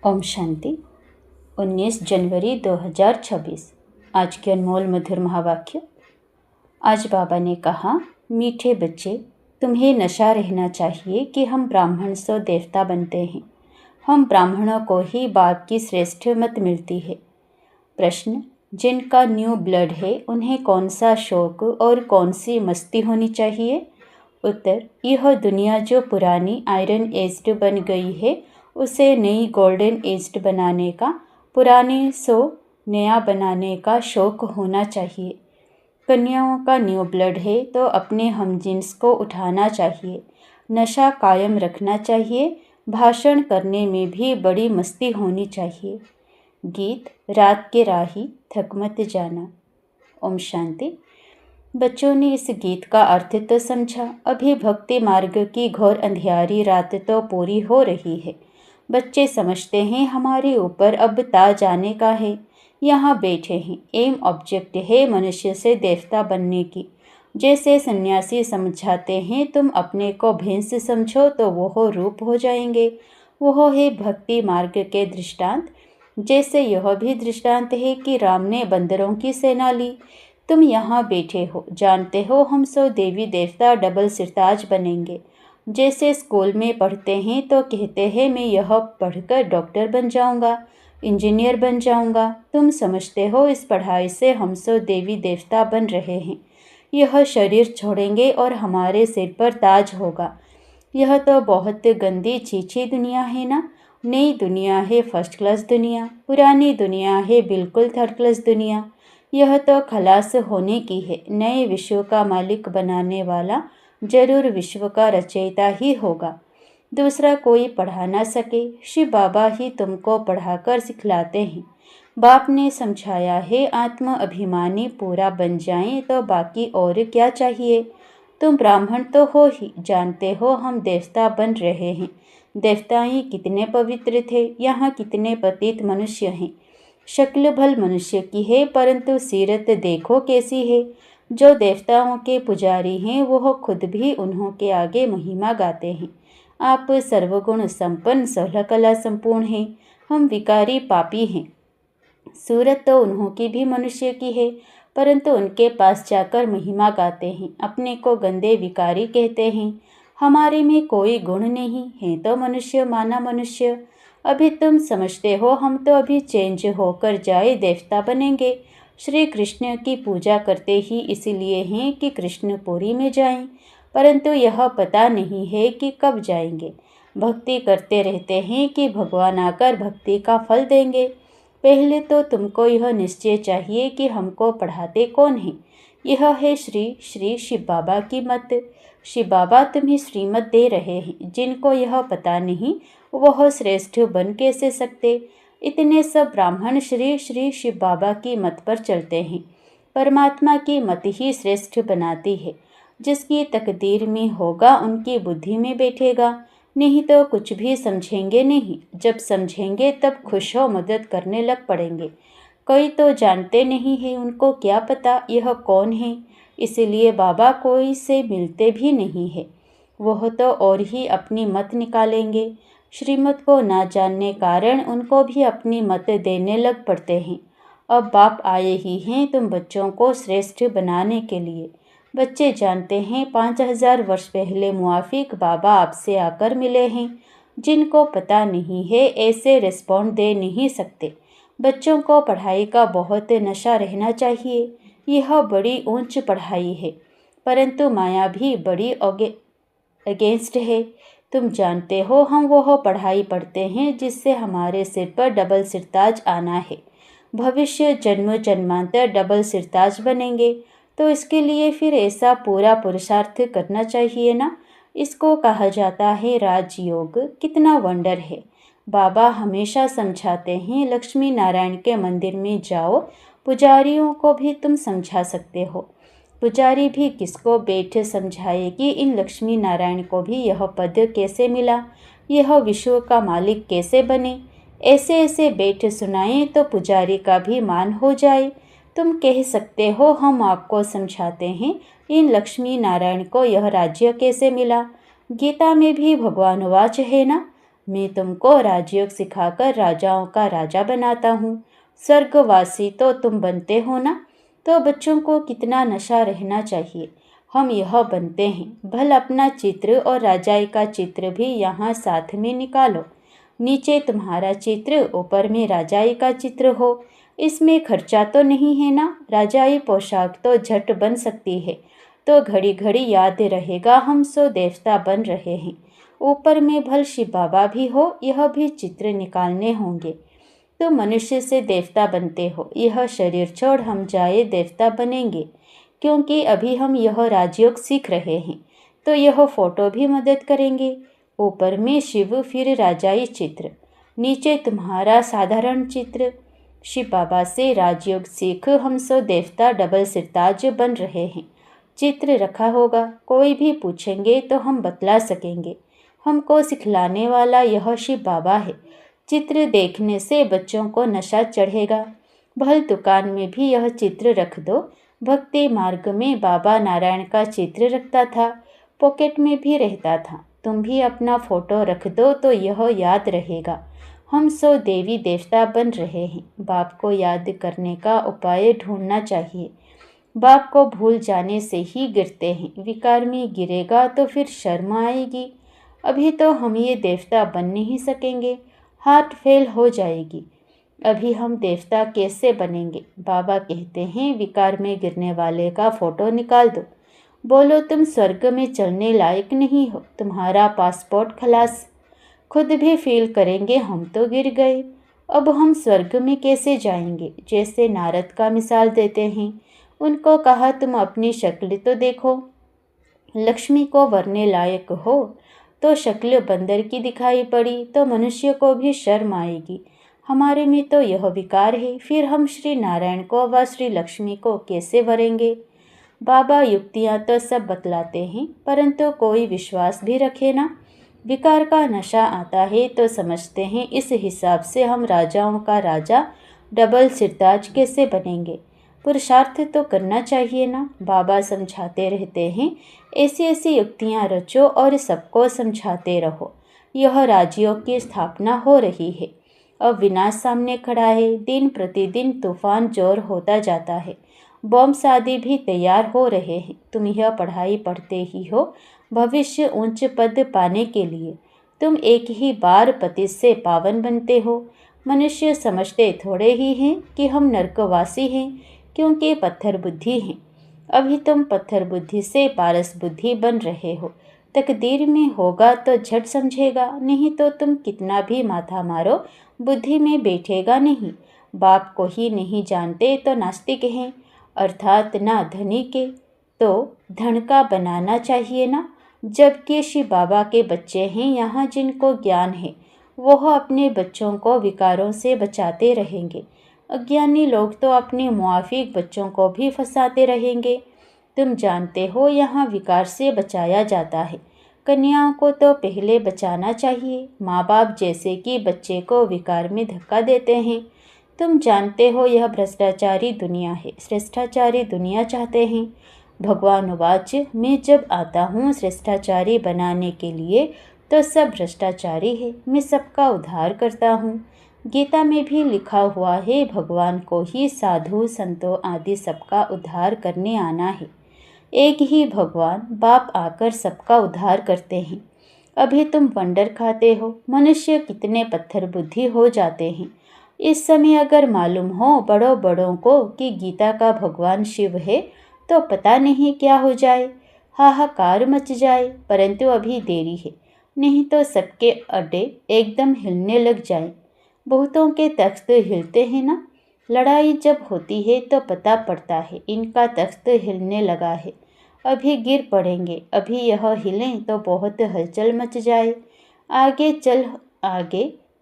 ओम शांति। 19 जनवरी 2026। आज के अनमोल मधुर महावाक्य। आज बाबा ने कहा, मीठे बच्चे, तुम्हें नशा रहना चाहिए कि हम ब्राह्मण से देवता बनते हैं। हम ब्राह्मणों को ही बाप की श्रेष्ठ मत मिलती है। प्रश्न, जिनका न्यू ब्लड है उन्हें कौन सा शौक और कौन सी मस्ती होनी चाहिए? उत्तर, यह दुनिया जो पुरानी आयरन एज्ड बन गई है उसे नई गोल्डन एज्ड बनाने का, पुराने सो नया बनाने का शौक होना चाहिए। कन्याओं का न्यू ब्लड है तो अपने हमजिन्स को उठाना चाहिए, नशा कायम रखना चाहिए, भाषण करने में भी बड़ी मस्ती होनी चाहिए। गीत, रात के राही थक मत जाना। ओम शांति। बच्चों ने इस गीत का अर्थ तो समझा। अभी भक्ति मार्ग की घोर अंधियारी रात तो पूरी हो रही है। बच्चे समझते हैं हमारे ऊपर अब ताज आने का है। यहाँ बैठे हैं, एम ऑब्जेक्ट है मनुष्य से देवता बनने की। जैसे सन्यासी समझाते हैं तुम अपने को भैंस समझो तो वह रूप हो जाएंगे। वह है भक्ति मार्ग के दृष्टांत। जैसे यह भी दृष्टांत है कि राम ने बंदरों की सेना ली। तुम यहाँ बैठे हो, जानते हो हम सो देवी देवता डबल सिरताज बनेंगे। जैसे स्कूल में पढ़ते हैं तो कहते हैं मैं यह पढ़कर डॉक्टर बन जाऊंगा, इंजीनियर बन जाऊंगा। तुम समझते हो इस पढ़ाई से हम सो देवी देवता बन रहे हैं। यह शरीर छोड़ेंगे और हमारे सिर पर ताज होगा। यह तो बहुत गंदी छीछी दुनिया है ना। नई दुनिया है फर्स्ट क्लास दुनिया, पुरानी दुनिया है बिल्कुल थर्ड क्लास दुनिया। यह तो खलास होने की है। नए विश्व का मालिक बनाने वाला जरूर विश्व का रचयिता ही होगा, दूसरा कोई पढ़ा ना सके। शिव बाबा ही तुमको पढ़ाकर सिखलाते हैं। बाप ने समझाया है आत्म अभिमानी पूरा बन जाएं तो बाकी और क्या चाहिए। तुम ब्राह्मण तो हो ही, जानते हो हम देवता बन रहे हैं। देवताएं कितने पवित्र थे, यहाँ कितने पतित मनुष्य हैं। शक्ल भल मनुष्य की है परंतु सीरत देखो कैसी है। जो देवताओं के पुजारी हैं वह खुद भी उन्हों के आगे महिमा गाते हैं। आप सर्वगुण संपन्न सहल कला संपूर्ण हैं, हम विकारी पापी हैं। सूरत तो उन्हों की भी मनुष्य की है परंतु उनके पास जाकर महिमा गाते हैं, अपने को गंदे विकारी कहते हैं। हमारे में कोई गुण नहीं है तो मनुष्य माना मनुष्य। अभी तुम समझते हो हम तो अभी चेंज होकर जाए देवता बनेंगे। श्री कृष्ण की पूजा करते ही इसलिए हैं कि कृष्णपुरी में जाएं, परंतु यह पता नहीं है कि कब जाएंगे। भक्ति करते रहते हैं कि भगवान आकर भक्ति का फल देंगे। पहले तो तुमको यह निश्चय चाहिए कि हमको पढ़ाते कौन हैं। यह है श्री श्री शिव बाबा की मत। शिव बाबा तुम्हें श्रीमत दे रहे हैं। जिनको यह पता नहीं वह श्रेष्ठ बन कैसे सकते। इतने सब ब्राह्मण श्री श्री शिव बाबा की मत पर चलते हैं। परमात्मा की मत ही श्रेष्ठ बनाती है। जिसकी तकदीर में होगा उनकी बुद्धि में बैठेगा, नहीं तो कुछ भी समझेंगे नहीं। जब समझेंगे तब खुश हो मदद करने लग पड़ेंगे। कोई तो जानते नहीं है, उनको क्या पता यह कौन है, इसलिए बाबा कोई से मिलते भी नहीं है। वह तो और ही अपनी मत निकालेंगे। श्रीमत को ना जानने कारण उनको भी अपनी मत देने लग पड़ते हैं। अब बाप आए ही हैं तुम बच्चों को श्रेष्ठ बनाने के लिए। बच्चे जानते हैं 5000 वर्ष पहले मुआफिक बाबा आपसे आकर मिले हैं। जिनको पता नहीं है ऐसे रिस्पॉन्ड दे नहीं सकते। बच्चों को पढ़ाई का बहुत नशा रहना चाहिए। यह बड़ी ऊंच पढ़ाई है परंतु माया भी बड़ी अगेंस्ट है। तुम जानते हो हम वह पढ़ाई पढ़ते हैं जिससे हमारे सिर पर डबल सिरताज आना है। भविष्य जन्म जन्मांतर डबल सिरताज बनेंगे तो इसके लिए फिर ऐसा पूरा पुरुषार्थ करना चाहिए ना। इसको कहा जाता है राजयोग। कितना वंडर है। बाबा हमेशा समझाते हैं लक्ष्मी नारायण के मंदिर में जाओ। पुजारियों को भी तुम समझा सकते हो। पुजारी भी किसको बैठ समझाए कि इन लक्ष्मी नारायण को भी यह पद कैसे मिला, यह विश्व का मालिक कैसे बने। ऐसे ऐसे बैठ सुनाएं तो पुजारी का भी मान हो जाए। तुम कह सकते हो हम आपको समझाते हैं इन लक्ष्मी नारायण को यह राज्य कैसे मिला। गीता में भी भगवान वाच है ना, मैं तुमको राजयोग सिखाकर राजाओं का राजा बनाता हूँ, स्वर्गवासी तो तुम बनते हो ना। तो बच्चों को कितना नशा रहना चाहिए, हम यह बनते हैं। भल अपना चित्र और राजाई का चित्र भी यहाँ साथ में निकालो। नीचे तुम्हारा चित्र, ऊपर में राजाई का चित्र हो। इसमें खर्चा तो नहीं है ना। राजाई पोशाक तो झट बन सकती है, तो घड़ी घड़ी याद रहेगा हम सो देवता बन रहे हैं। ऊपर में भल शिव बाबा भी हो, यह भी चित्र निकालने होंगे। तो मनुष्य से देवता बनते हो, यह शरीर छोड़ हम जाए देवता बनेंगे, क्योंकि अभी हम यह राजयोग सीख रहे हैं। तो यह फोटो भी मदद करेंगे। ऊपर में शिव, फिर राजाई चित्र, नीचे तुम्हारा साधारण चित्र। शिव बाबा से राजयोग सीख हम सो देवता डबल सिरताज बन रहे हैं। चित्र रखा होगा, कोई भी पूछेंगे तो हम बतला सकेंगे। हमको सिखलाने वाला यह शिव बाबा है। चित्र देखने से बच्चों को नशा चढ़ेगा। भल दुकान में भी यह चित्र रख दो। भक्ति मार्ग में बाबा नारायण का चित्र रखता था, पॉकेट में भी रहता था। तुम भी अपना फोटो रख दो तो यह याद रहेगा हम सो देवी देवता बन रहे हैं। बाप को याद करने का उपाय ढूंढना चाहिए। बाप को भूल जाने से ही गिरते हैं। विकार में गिरेगा तो फिर शर्म आएगी। अभी तो हम ये देवता बन नहीं सकेंगे, हार्ट फेल हो जाएगी। अभी हम देवता कैसे बनेंगे। बाबा कहते हैं विकार में गिरने वाले का फोटो निकाल दो, बोलो तुम स्वर्ग में चलने लायक नहीं हो, तुम्हारा पासपोर्ट खलास। खुद भी फील करेंगे हम तो गिर गए, अब हम स्वर्ग में कैसे जाएंगे। जैसे नारद का मिसाल देते हैं, उनको कहा तुम अपनी शक्ल तो देखो, लक्ष्मी को वरने लायक हो तो शक्ल बंदर की दिखाई पड़ी तो मनुष्य को भी शर्म आएगी। हमारे में तो यह विकार है, फिर हम श्री नारायण को व श्री लक्ष्मी को कैसे वरेंगे। बाबा युक्तियाँ तो सब बतलाते हैं, परंतु कोई विश्वास भी रखे ना। विकार का नशा आता है तो समझते हैं इस हिसाब से हम राजाओं का राजा डबल सिरताज कैसे बनेंगे। पुरुषार्थ तो करना चाहिए ना। बाबा समझाते रहते हैं, ऐसी ऐसी युक्तियाँ रचो और सबको समझाते रहो। यह राजयोग की स्थापना हो रही है। अब विनाश सामने खड़ा है, दिन प्रतिदिन तूफान जोर होता जाता है। बॉम्ब आदि भी तैयार हो रहे हैं। तुम यह पढ़ाई पढ़ते ही हो भविष्य उच्च पद पाने के लिए। तुम एक ही बार पति से पावन बनते हो। मनुष्य समझते थोड़े ही हैं कि हम नरकवासी हैं, क्योंकि पत्थर बुद्धि हैं। अभी तुम पत्थर बुद्धि से पारस बुद्धि बन रहे हो। तकदीर में होगा तो झट समझेगा, नहीं तो तुम कितना भी माथा मारो बुद्धि में बैठेगा नहीं। बाप को ही नहीं जानते तो नास्तिक हैं, अर्थात ना धनी के। तो धन का बनाना चाहिए ना। जबकि शिव बाबा के बच्चे हैं यहाँ जिनको ज्ञान है, वह अपने बच्चों को विकारों से बचाते रहेंगे। अज्ञानी लोग तो अपने मुआफिक बच्चों को भी फंसाते रहेंगे। तुम जानते हो यहाँ विकार से बचाया जाता है। कन्याओं को तो पहले बचाना चाहिए। माँ बाप जैसे कि बच्चे को विकार में धक्का देते हैं। तुम जानते हो यह भ्रष्टाचारी दुनिया है, श्रेष्ठाचारी दुनिया चाहते हैं। भगवान उवाच, मैं जब आता हूँ श्रेष्ठाचारी बनाने के लिए तो सब भ्रष्टाचारी है, मैं सबका उद्धार करता हूँ। गीता में भी लिखा हुआ है, भगवान को ही साधु संतों आदि सबका उद्धार करने आना है। एक ही भगवान बाप आकर सबका उद्धार करते हैं। अभी तुम वंडर खाते हो, मनुष्य कितने पत्थर बुद्धि हो जाते हैं। इस समय अगर मालूम हो बड़ों बड़ों को कि गीता का भगवान शिव है तो पता नहीं क्या हो जाए, हाहाकार मच जाए। परंतु अभी देरी है, नहीं तो सबके अड्डे एकदम हिलने लग जाए। बहुतों के तख्त हिलते हैं ना। लड़ाई जब होती है तो पता पड़ता है इनका तख्त हिलने लगा है, अभी गिर पड़ेंगे। अभी यह हिलें तो बहुत हलचल मच जाए। आगे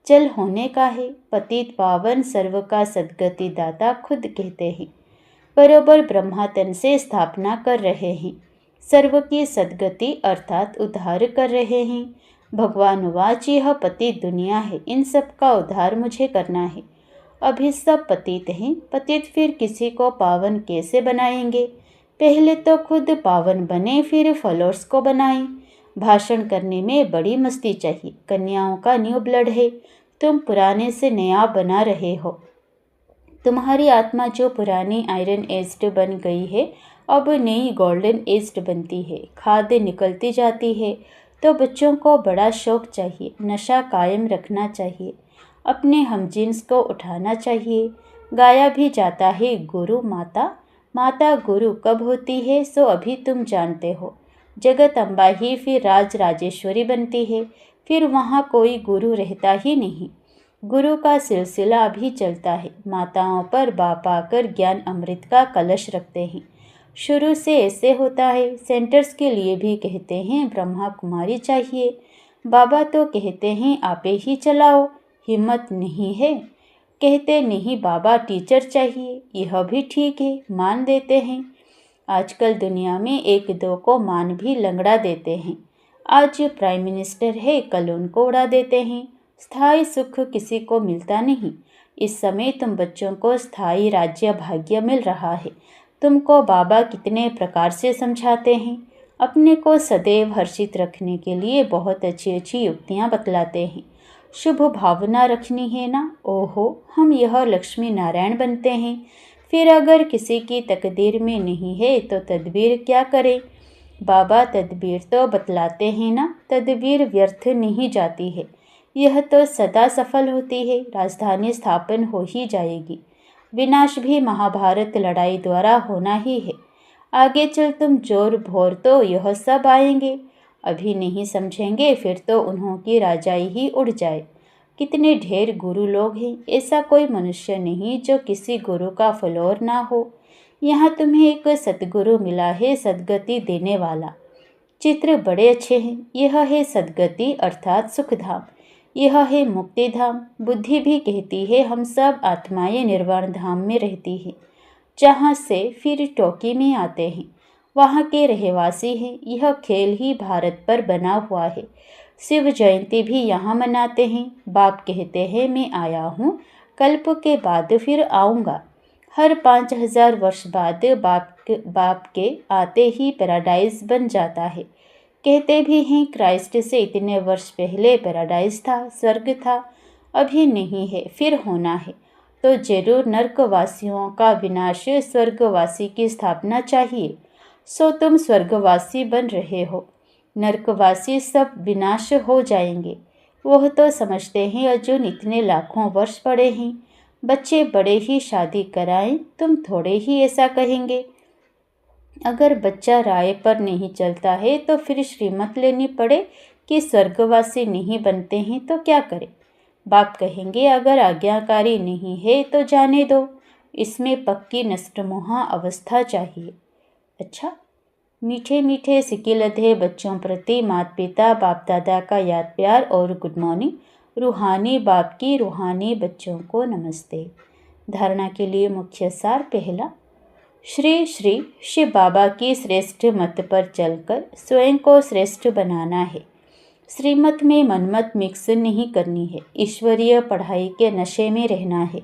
चल होने का है। पतित पावन सर्व का सद्गति दाता खुद कहते हैं। बरोबर ब्रह्मातन से स्थापना कर रहे हैं। सर्व की सद्गति अर्थात उद्धार कर रहे हैं। भगवान वाच, यह पतित दुनिया है, इन सब का उद्धार मुझे करना है। अभी सब पतित हैं, पतित फिर किसी को पावन कैसे बनाएंगे। पहले तो खुद पावन बने, फिर फॉलोअर्स को बनाएं। भाषण करने में बड़ी मस्ती चाहिए। कन्याओं का न्यू ब्लड है, तुम पुराने से नया बना रहे हो। तुम्हारी आत्मा जो पुरानी आयरन एज्ड बन गई है अब नई गोल्डन एज्ड बनती है। खाद निकलती जाती है। तो बच्चों को बड़ा शौक चाहिए, नशा कायम रखना चाहिए, अपने हमजिन्स को उठाना चाहिए। गाया भी जाता है गुरु माता, माता गुरु कब होती है सो अभी तुम जानते हो। जगत अम्बा ही फिर राज राजेश्वरी बनती है, फिर वहाँ कोई गुरु रहता ही नहीं। गुरु का सिलसिला अभी चलता है। माताओं पर बाप आकर ज्ञान अमृत का कलश रखते हैं। शुरू से ऐसे होता है। सेंटर्स के लिए भी कहते हैं ब्रह्मा कुमारी चाहिए। बाबा तो कहते हैं आपे ही चलाओ, हिम्मत नहीं है। कहते नहीं बाबा टीचर चाहिए, यह भी ठीक है, मान देते हैं। आजकल दुनिया में एक दो को मान भी लंगड़ा देते हैं। आज प्राइम मिनिस्टर है, कल उनको उड़ा देते हैं। स्थायी सुख किसी को मिलता नहीं। इस समय तुम बच्चों को स्थायी राज्य भाग्य मिल रहा है। तुमको बाबा कितने प्रकार से समझाते हैं। अपने को सदैव हर्षित रखने के लिए बहुत अच्छी अच्छी युक्तियाँ बतलाते हैं। शुभ भावना रखनी है ना, ओहो हम यह लक्ष्मी नारायण बनते हैं। फिर अगर किसी की तकदीर में नहीं है तो तदबीर क्या करें। बाबा तदबीर तो बतलाते हैं ना, तदबीर व्यर्थ नहीं जाती है, यह तो सदा सफल होती है। राजधानी स्थापन हो ही जाएगी। विनाश भी महाभारत लड़ाई द्वारा होना ही है। आगे चल तुम जोर भोर तो यह सब आएंगे। अभी नहीं समझेंगे फिर तो उन्हों की राजाई ही उड़ जाए। कितने ढेर गुरु लोग हैं, ऐसा कोई मनुष्य नहीं जो किसी गुरु का फॉलोअर ना हो। यहाँ तुम्हें एक सद्गुरु मिला है, सद्गति देने वाला। चित्र बड़े अच्छे हैं। यह है सद्गति अर्थात सुखधाम, यह है मुक्ति धाम। बुद्धि भी कहती है हम सब आत्माएं निर्वाण धाम में रहती हैं, जहाँ से फिर टोकी में आते हैं, वहाँ के रहवासी हैं। यह खेल ही भारत पर बना हुआ है। शिव जयंती भी यहाँ मनाते हैं। बाप कहते हैं मैं आया हूँ, कल्प के बाद फिर आऊँगा। हर 5000 वर्ष बाद बाप के आते ही पैराडाइज बन जाता है। कहते भी हैं क्राइस्ट से इतने वर्ष पहले पैराडाइज था, स्वर्ग था, अभी नहीं है, फिर होना है। तो जरूर नर्कवासियों का विनाश, स्वर्गवासी की स्थापना चाहिए। सो तुम स्वर्गवासी बन रहे हो, नर्कवासी सब विनाश हो जाएंगे। वह तो समझते हैं अर्जुन इतने लाखों वर्ष पड़े हैं, बच्चे बड़े ही शादी कराएं, तुम थोड़े ही ऐसा कहेंगे। अगर बच्चा राय पर नहीं चलता है तो फिर श्रीमत लेनी पड़े कि स्वर्गवासी नहीं बनते हैं तो क्या करें। बाप कहेंगे अगर आज्ञाकारी नहीं है तो जाने दो, इसमें पक्की नष्टमोहा अवस्था चाहिए। अच्छा, मीठे मीठे सिकिलधे बच्चों प्रति माता पिता बाप दादा का याद प्यार और गुड मॉर्निंग। रूहानी बाप की रूहानी बच्चों को नमस्ते। धारणा के लिए मुख्य सार। पहला, श्री श्री शिव बाबा की श्रेष्ठ मत पर चलकर स्वयं को श्रेष्ठ बनाना है। श्रीमत में मनमत मिक्स नहीं करनी है। ईश्वरीय पढ़ाई के नशे में रहना है।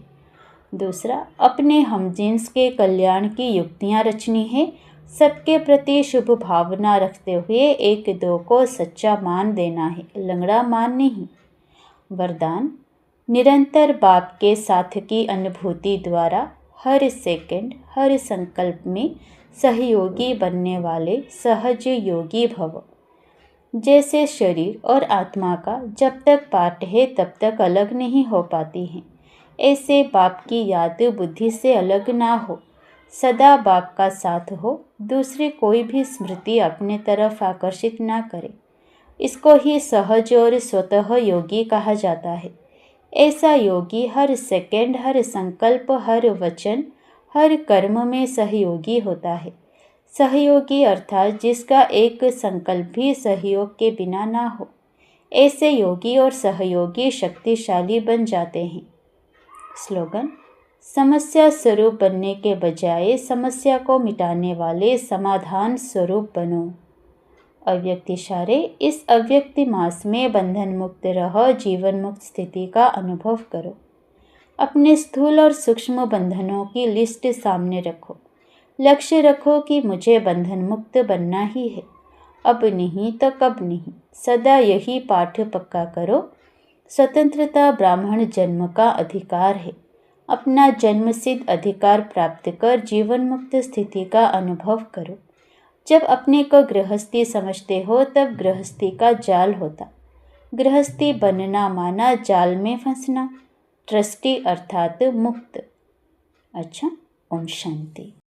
दूसरा, अपने हमजिन्स के कल्याण की युक्तियाँ रचनी है। सबके प्रति शुभ भावना रखते हुए एक दो को सच्चा मान देना है, लंगड़ा मान नहीं। वरदान, निरंतर बाप के साथ की अनुभूति द्वारा हर सेकंड हर संकल्प में सहयोगी बनने वाले सहज योगी भव। जैसे शरीर और आत्मा का जब तक पार्ट है तब तक अलग नहीं हो पाती हैं, ऐसे बाप की याद बुद्धि से अलग ना हो, सदा बाप का साथ हो, दूसरी कोई भी स्मृति अपने तरफ आकर्षित ना करे। इसको ही सहज और स्वतः योगी कहा जाता है। ऐसा योगी हर सेकंड हर संकल्प हर वचन हर कर्म में सहयोगी होता है। सहयोगी अर्थात जिसका एक संकल्प भी सहयोग के बिना ना हो। ऐसे योगी और सहयोगी शक्तिशाली बन जाते हैं। स्लोगन, समस्या स्वरूप बनने के बजाय समस्या को मिटाने वाले समाधान स्वरूप बनो। अव्यक्त इशारे, इस अव्यक्ति मास में बंधन मुक्त रह जीवन मुक्त स्थिति का अनुभव करो। अपने स्थूल और सूक्ष्म बंधनों की लिस्ट सामने रखो। लक्ष्य रखो कि मुझे बंधन मुक्त बनना ही है। अब नहीं तो कब नहीं, सदा यही पाठ पक्का करो। स्वतंत्रता ब्राह्मण जन्म का अधिकार है। अपना जन्मसिद्ध अधिकार प्राप्त कर जीवन मुक्त स्थिति का अनुभव करो। जब अपने को गृहस्थी समझते हो तब गृहस्थी का जाल होता। गृहस्थी बनना माना जाल में फंसना। ट्रस्टी अर्थात मुक्त। अच्छा, ओम शांति।